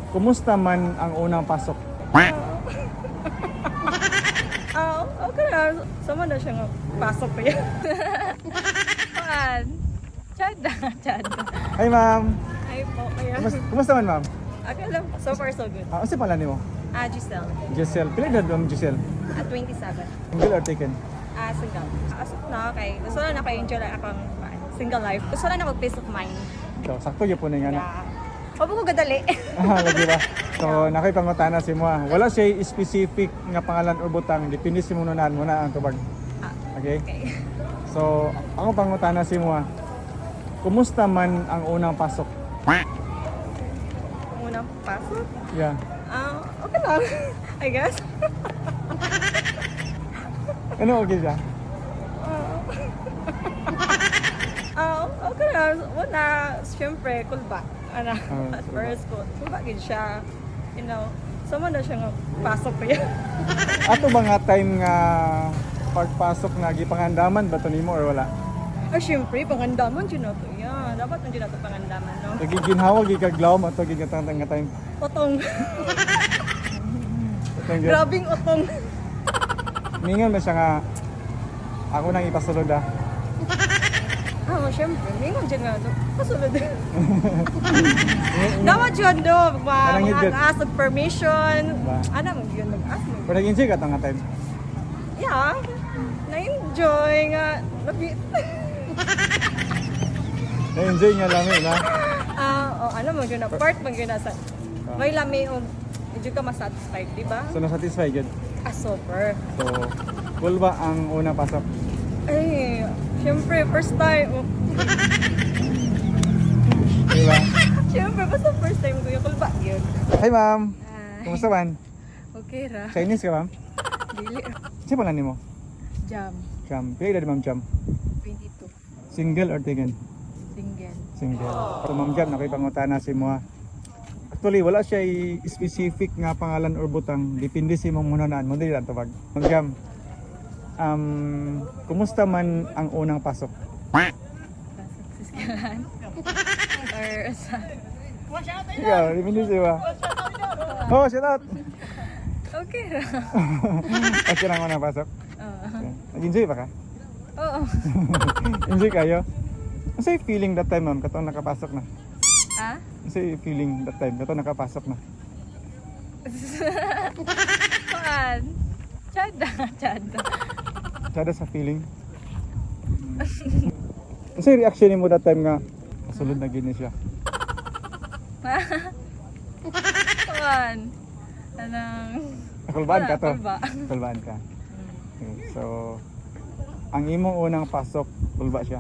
Kumusta man ang unang pasok? Okay na. Sama na siya nga pasok pa yan. Paan? Chada. Hi ma'am. Ay po, kaya. Kumusta man ma'am? Okay lang. So far, so good. Ano si pala nimo? Giselle. Giselle. Pila edad ma'am Giselle? At 27. Single or taken? Single. As of now, kay gusto lang ako enjoy lang akong single life. Gusto lang ako peace of mind. So, sakto gyud po na nga na. Opo ko gadali. Lagi ba? So, nakipangutana si mo. Wala siya specific nga pangalan o butang. Depende si mununan mo na ang tubag. Okay? Okay. So, ako pangutana si mo. Kumusta man ang unang pasok? Unang pasok? Yeah. Okay lang. I guess. Ano okay siya? Okay lang. Una, syempre, kulba. At kulba. first ko, kulba gid siya. You know, sama na siya nga pasok pa yan. Ato ba nga time nga pagpasok nga gipangandaman ba to nimo or wala? Syempre, pangandaman dyan na to. Yan, dapat nandiyan na to pangandaman, no? Nagiginhawa gigaglaw mo to gigatang nga time. Otong. Thank you. Grabing otong. Mingon man siya nga ako nang ipasulod ah. Syempre, mingon dyan nga to. Pasulod. Dapat yun, do. Parang higit. Mag-ask of permission. Ba? Ano, mag-yun, mag-ask mo. Pero nag-enjoy ka to nga time. Yeah, na-enjoy nga. Na-enjoy nga lang yun ha. Ano mo yun na, part mo yun na sa, may lami o, medyo ka masatisfied, di ba? So na-satisfy yun. Super. So, cool ba ang unang pasok? Ay, syempre, first time. Diba? Syempre, basta first time ko yung kulba yun. Hi ma'am. Kumusta man? Okay ra. Chinese ka ma'am? Dili. Siya pala nimo? Jam. Jam. Pila edad ma'am Jam? 22. Single or taken? Single. Single. So ma'am Jam, nakipangutana si mo. Actually, wala siya specific nga pangalan or butang. Depende si mong munanaan mo. Dili lang tawag. Ma'am Jam, kumusta man ang unang pasok? Pasok sa skalan. Or sa... Ikaw, depende siya ba? Oh, shout out! Okay ra. Okay lang unang pasok? Okay. Nag-enjoy ba ka? Oo. Enjoy kayo? Ano sa'yo feeling that time ma'am? Katong nakapasok na? Ha? Ano sa'yo feeling that time? Katong nakapasok na? Paan? Chada. Sada sa feeling? Ano sa'yo reaction mo that time nga? Kasulod na gini siya. Paan? Anong... Nakulbaan ka to? Kulba. Kulbaan ka. Okay, so, ang imong unang pasok, kulba siya.